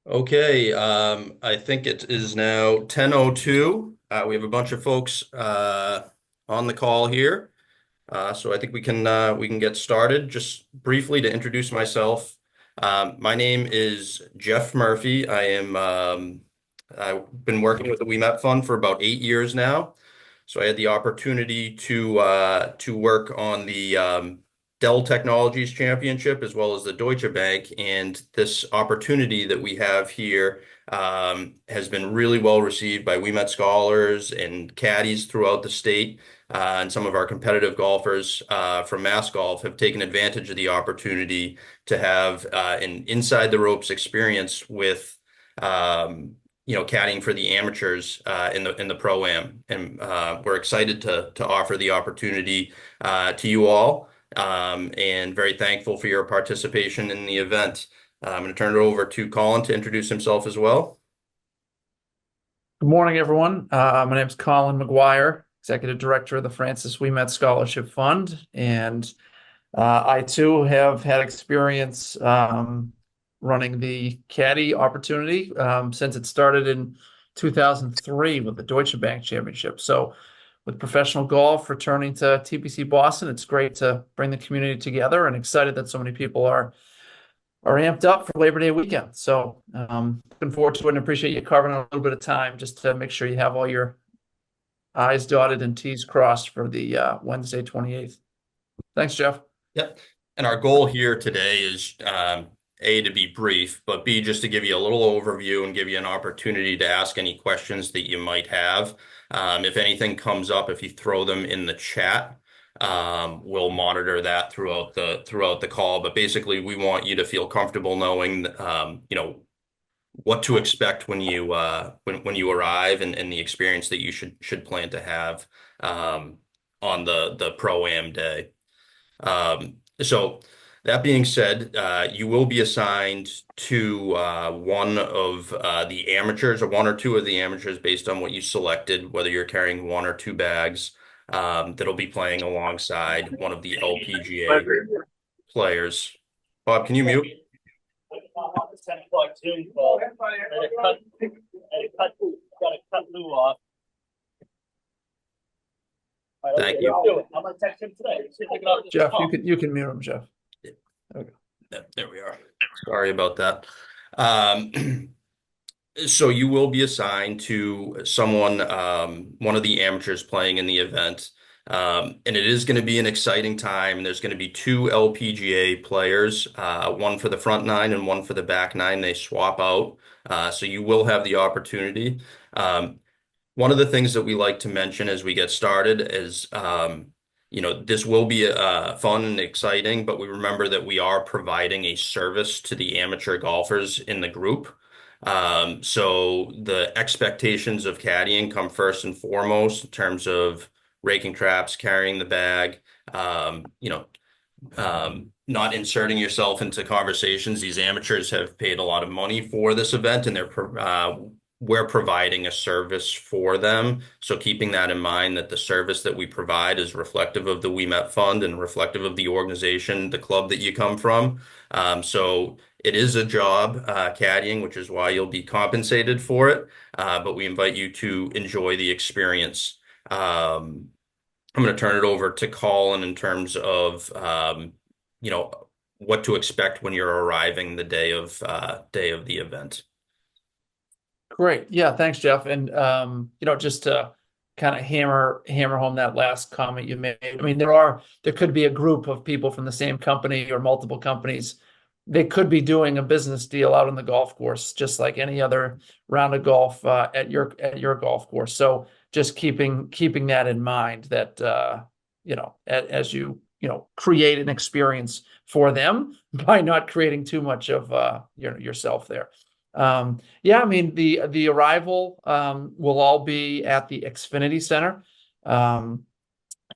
Okay, I think it is now 10:02. We have a bunch of folks on the call here. So I think we can get started. Just briefly to introduce myself. My name is Jeff Murphy. I've been working with the Ouimet Fund for about 8 years now. So I had the opportunity to work on the Dell Technologies Championship as well as the Deutsche Bank, and this opportunity that we have here has been really well received by Ouimet scholars and caddies throughout the state. And some of our competitive golfers from Mass Golf have taken advantage of the opportunity to have an inside the ropes experience with caddying for the amateurs in the pro-am, and we're excited to offer the opportunity to you all, and very thankful for your participation in the event. I'm going to turn it over to Colin to introduce himself as well. Good morning, everyone. My name is Colin McGuire, Executive Director of the Francis Ouimet Scholarship Fund, and I too have had experience running the Caddie opportunity since it started in 2003 with the Deutsche Bank Championship. So, with professional golf returning to TPC Boston, it's great to bring the community together and excited that so many people are amped up for Labor Day weekend. So looking forward to it and appreciate you carving out a little bit of time just to make sure you have all your I's dotted and T's crossed for the Wednesday 28th. Thanks, Jeff. Yep. And our goal here today is A, to be brief, but B, just to give you a little overview and give you an opportunity to ask any questions that you might have. If anything comes up, if you throw them in the chat, we'll monitor that throughout the call. But basically, we want you to feel comfortable knowing, what to expect when you arrive, and the experience that you should plan to have on the pro-am day. So that being said, you will be assigned to one of the amateurs, or one or two of the amateurs, based on what you selected, whether you're carrying one or two bags, that'll be playing alongside one of the LPGA players. Bob, can you mute? Thank you. I'm gonna text him today. Jeff, you can mute him, Jeff. Okay. There we are. Sorry about that. So you will be assigned to someone, one of the amateurs playing in the event. And it is going to be an exciting time. There's going to be two LPGA players, one for the front nine and one for the back nine. They swap out. So you will have the opportunity. One of the things that we like to mention as we get started is, this will be fun and exciting, but we remember that we are providing a service to the amateur golfers in the group. So the expectations of caddying come first and foremost in terms of raking traps, carrying the bag, not inserting yourself into conversations. These amateurs have paid a lot of money for this event, and we're providing a service for them. So keeping that in mind, that the service that we provide is reflective of the Ouimet Fund and reflective of the organization, the club that you come from. So it is a job, caddying, which is why you'll be compensated for it. But we invite you to enjoy the experience. I'm going to turn it over to Colin in terms of, what to expect when you're arriving the day of the event. Great. Yeah, thanks, Jeff. And just to kind of hammer home that last comment you made. I mean, there could be a group of people from the same company or multiple companies. They could be doing a business deal out on the golf course, just like any other round of golf at your golf course. So just keeping that in mind, that as you create an experience for them by not creating too much of yourself there. Yeah, I mean, the arrival will all be at the Xfinity Center,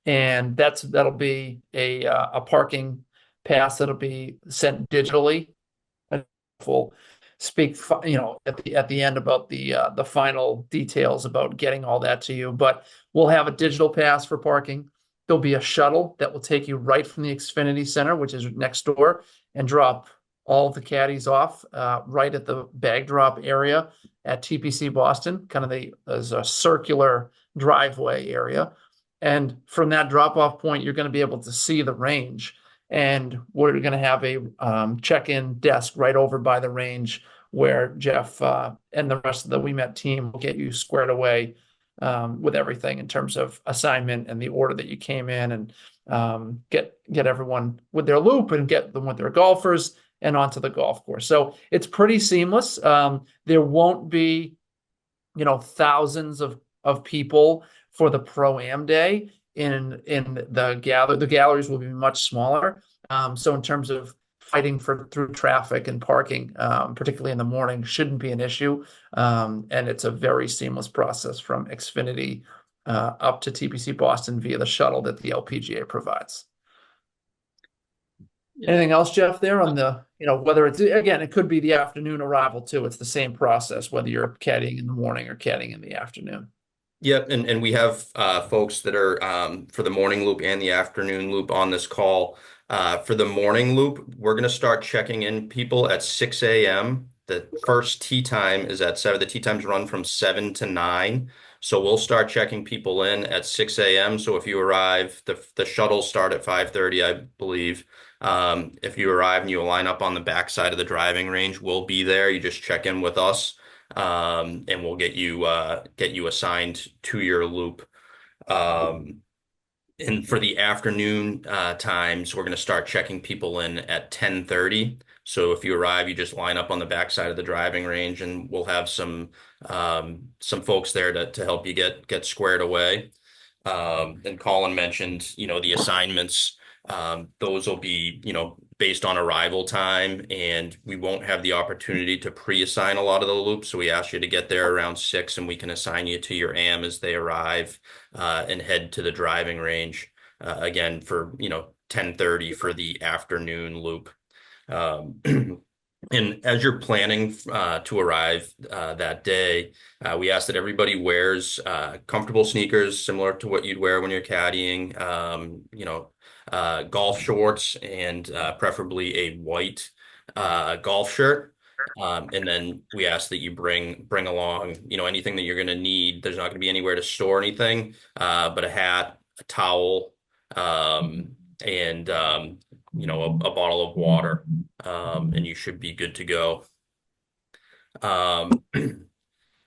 and that'll be a parking pass that'll be sent digitally. We'll speak, at the end about the final details about getting all that to you. But we'll have a digital pass for parking. There'll be a shuttle that will take you right from the Xfinity Center, which is next door, and drop all of the caddies off right at the bag drop area at TPC Boston, kind of there's a circular driveway area. And from that drop off point, you're going to be able to see the range. And we're going to have a check-in desk right over by the range where Jeff and the rest of the Ouimet team will get you squared away with everything in terms of assignment and the order that you came in, and get everyone with their loop and get them with their golfers and onto the golf course. So it's pretty seamless. There won't be, thousands of people for the Pro-Am day in the gallery. The galleries will be much smaller. So in terms of fighting through traffic and parking, particularly in the morning, shouldn't be an issue. And it's a very seamless process from Xfinity up to TPC Boston via the shuttle that the LPGA provides. Anything else, Jeff, there on the, whether it's, again, it could be the afternoon arrival too. It's the same process, whether you're caddying in the morning or caddying in the afternoon. Yep, and we have folks that are for the morning loop and the afternoon loop on this call. For the morning loop, we're going to start checking in people at 6 a.m. The first tee time is at 7. The tee times run from 7 to 9. So we'll start checking people in at 6 a.m. So if you arrive, the shuttles start at 5:30, I believe. If you arrive and you line up on the backside of the driving range, we'll be there. You just check in with us, and we'll get you assigned to your loop. And for the afternoon times, we're going to start checking people in at 10:30. So if you arrive, you just line up on the backside of the driving range, and we'll have some folks there to help you get squared away. And Colin mentioned, the assignments. Those will be, based on arrival time, and we won't have the opportunity to pre-assign a lot of the loops. So we ask you to get there around 6, and we can assign you to your AM as they arrive and head to the driving range again for 10:30 for the afternoon loop. Um, And as you're planning to arrive that day, we ask that everybody wears comfortable sneakers similar to what you'd wear when you're caddying, golf shorts, and preferably a white golf shirt. And then we ask that you bring along, anything that you're going to need. There's not going to be anywhere to store anything, but a hat, a towel, and a bottle of water, and you should be good to go. Um,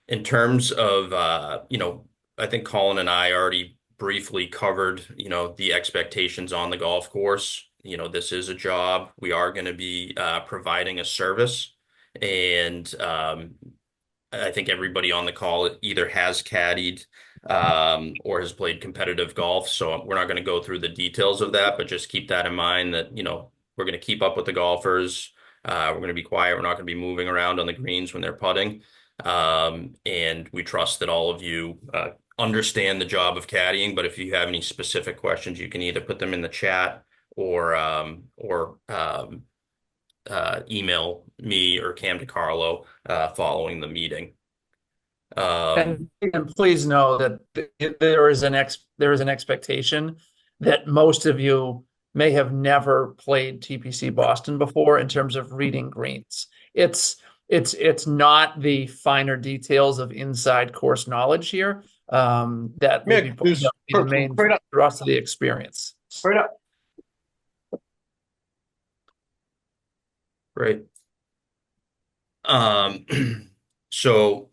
in terms of, I think Colin and I already briefly covered, the expectations on the golf course. This is a job. We are going to be providing a service, and I think everybody on the call either has caddied or has played competitive golf. So we're not going to go through the details of that, but just keep that in mind that, we're going to keep up with the golfers. We're going to be quiet. We're not going to be moving around on the greens when they're putting. And we trust that all of you understand the job of caddying. But if you have any specific questions, you can either put them in the chat or email me or Cam DiCarlo following the meeting. And please know that there is an expectation that most of you may have never played TPC Boston before in terms of reading greens. It's not the finer details of inside course knowledge here that will be the main thrust of the experience. Straight up. Great. So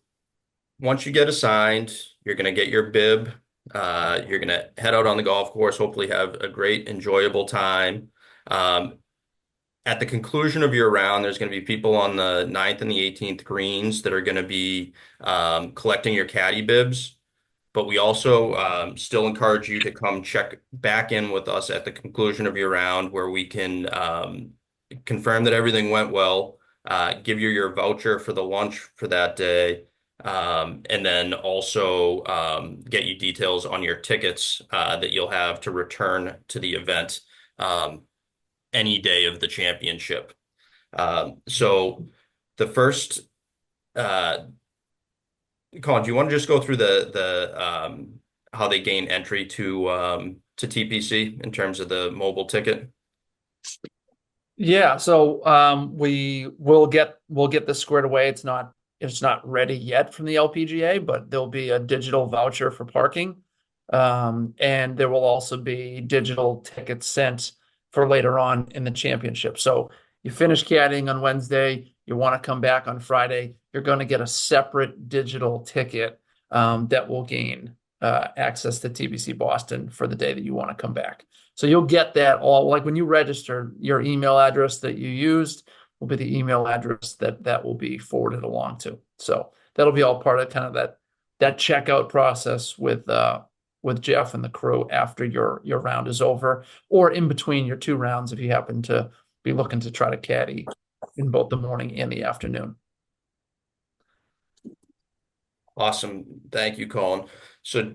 once you get assigned, you're going to get your bib. You're going to head out on the golf course, hopefully have a great, enjoyable time. At the conclusion of your round, there's going to be people on the 9th and the 18th greens that are going to be collecting your caddy bibs. But we also still encourage you to come check back in with us at the conclusion of your round, where we can confirm that everything went well, give you your voucher for the lunch for that day, and then also get you details on your tickets that you'll have to return to the event any day of the championship. So the first, Colin, do you want to just go through the how they gain entry to TPC in terms of the mobile ticket? Yeah, so we'll get this squared away. It's not ready yet from the LPGA, but there'll be a digital voucher for parking. And there will also be digital tickets sent for later on in the championship. So you finish caddying on Wednesday, you want to come back on Friday, you're going to get a separate digital ticket that will gain access to TBC Boston for the day that you want to come back. So you'll get that all like when you register, your email address that you used will be the email address that will be forwarded along to. So that'll be all part of kind of that checkout process with Jeff and the crew after your round is over, or in between your two rounds if you happen to be looking to try to caddy in both the morning and the afternoon. Awesome. Thank you, Colin. So,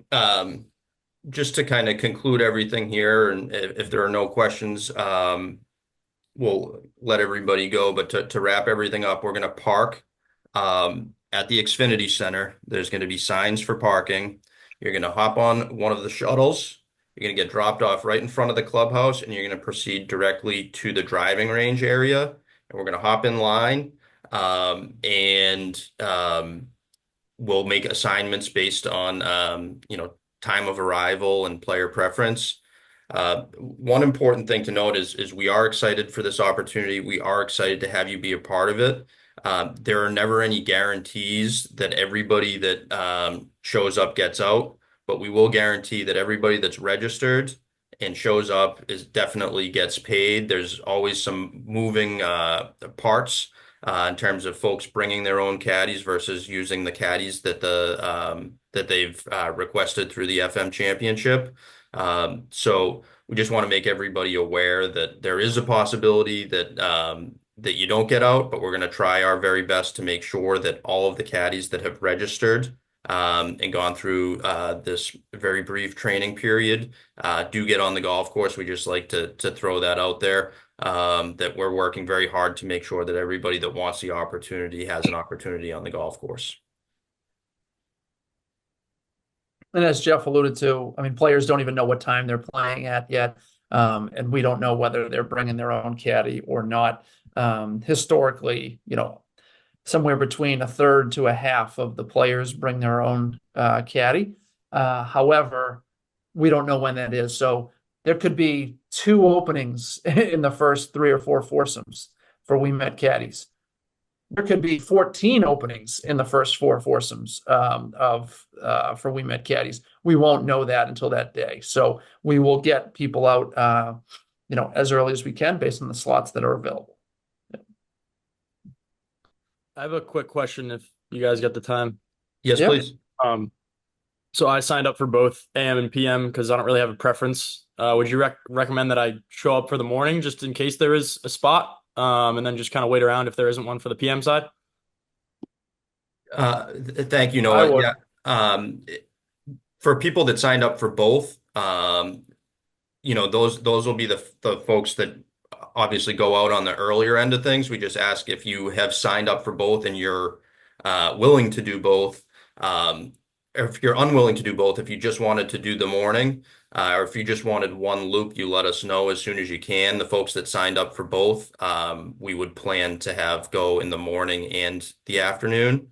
just to kind of conclude everything here, and if there are no questions, we'll let everybody go. But to wrap everything up, we're going to park at the Xfinity Center. There's going to be signs for parking. You're going to hop on one of the shuttles. You're going to get dropped off right in front of the clubhouse, and you're going to proceed directly to the driving range area. And we're going to hop in line, and we'll make assignments based on time of arrival and player preference. One important thing to note is we are excited for this opportunity. We are excited to have you be a part of it. There are never any guarantees that everybody that shows up gets out, but we will guarantee that everybody that's registered and shows up is definitely gets paid. There's always some moving parts in terms of folks bringing their own caddies versus using the caddies that they've requested through the FM Championship. So we just want to make everybody aware that there is a possibility that you don't get out, but we're going to try our very best to make sure that all of the caddies that have registered and gone through this very brief training period do get on the golf course. We just like to throw that out there, that we're working very hard to make sure that everybody that wants the opportunity has an opportunity on the golf course. And as Jeff alluded to, I mean, players don't even know what time they're playing at yet. And we don't know whether they're bringing their own caddy or not. Historically, somewhere between a third to a half of the players bring their own caddy. However, we don't know when that is. So there could be two openings in the first three or four foursomes for Ouimet caddies. There could be 14 openings in the first four foursomes for Ouimet caddies. We won't know that until that day. So we will get people out, as early as we can based on the slots that are available. I have a quick question if you guys got the time. Yes, Yep. please. So I signed up for both AM and PM because I don't really have a preference. Would you recommend that I show up for the morning just in case there is a spot, and then just kind of wait around if there isn't one for the PM side? Thank you, I Noah. would. Yeah. For people that signed up for both, those will be the folks that obviously go out on the earlier end of things. We just ask if you have signed up for both and you're willing to do both. Or if you're unwilling to do both, if you just wanted to do the morning, or if you just wanted one loop, you let us know as soon as you can. The folks that signed up for both, we would plan to have go in the morning and the afternoon.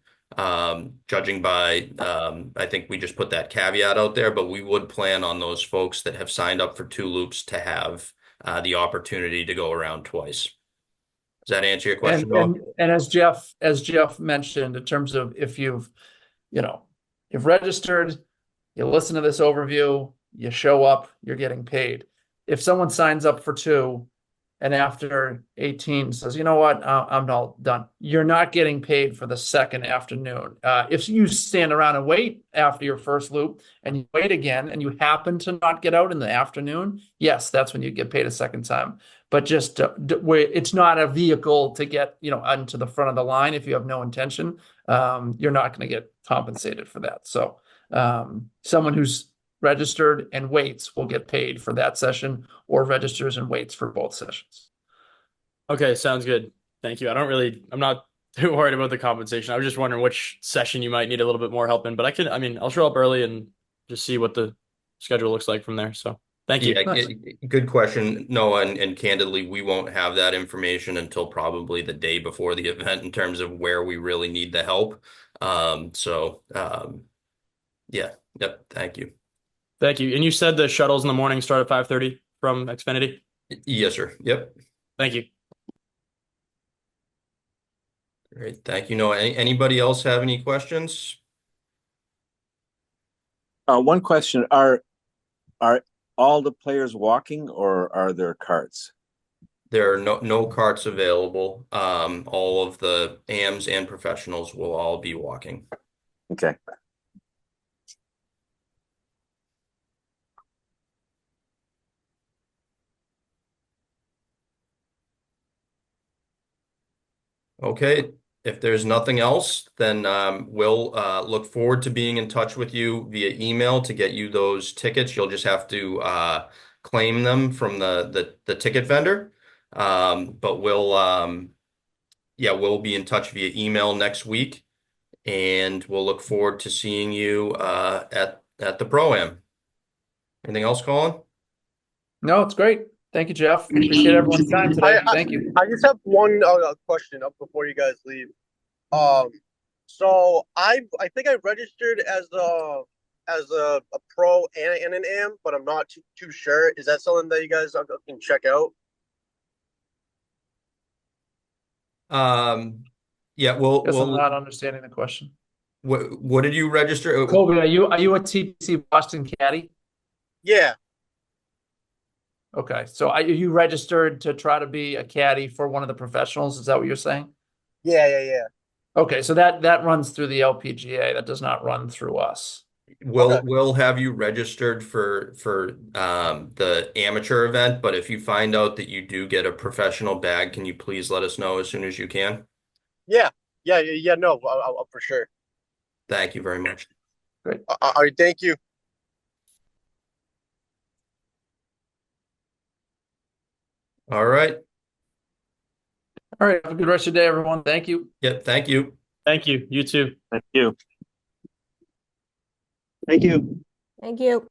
Judging by, I think we just put that caveat out there, but we would plan on those folks that have signed up for two loops to have the opportunity to go around twice. Does that answer your question, And Noah? and as Jeff mentioned, in terms of if you've registered, you listen to this overview, you show up, you're getting paid. If someone signs up for two and after 18 says, you know what, I'm all done, you're not getting paid for the second afternoon. If you stand around and wait after your first loop and you wait again and you happen to not get out in the afternoon, yes, that's when you get paid a second time. But just it's not a vehicle to get onto the front of the line if you have no intention. You're not going to get compensated for that. So someone who's registered and waits will get paid for that session, or registers and waits for both sessions. Okay, sounds good. Thank you. I'm not too worried about the compensation. I was just wondering which session you might need a little bit more help in, but I'll show up early and just see what the schedule looks like from there. So Thank you. Yeah, Nice. good question, Noah, and candidly, we won't have that information until probably the day before the event in terms of where we really need the help. Yeah, yep, thank you. Thank you. And you said the shuttles in the morning start at 5:30 from Xfinity? Yes, sir. Yep. Thank you. Great, thank you, Noah. Anybody else have any questions? One question, are all the players walking or are there carts? There are no carts available. All of the AMs and professionals will all be walking. Okay. Okay, if there's nothing else, then we'll look forward to being in touch with you via email to get you those tickets. You'll just have to claim them from the ticket vendor. But yeah, we'll be in touch via email next week, and we'll look forward to seeing you at the Pro-Am. Anything else, Colin? No, it's great. Thank you, Jeff. Appreciate everyone's time today. Thank you. I just have one question up before you guys leave. Um, so I think I registered as a pro and an AM, but I'm not too sure. Is that something that you guys can check out? Yeah, Guess I'm not understanding the question. what did you register? Colby, are you a TPC Boston caddy? Yeah, Okay, so you registered to try to be a caddy for one of the professionals? Is that what you're saying? yeah. Okay, so that runs through the LPGA. That does not run through us. Okay. We'll have you registered for the amateur event, but if you find out that you do get a professional bag, can you please let us know as soon as you can? Yeah. No, I'll for sure. Thank you very much. Great. All right, thank you. All right. All right, have a good rest of your day, everyone. Thank you. Yep, thank you. Thank you. You too. Thank you. Thank you. Thank you.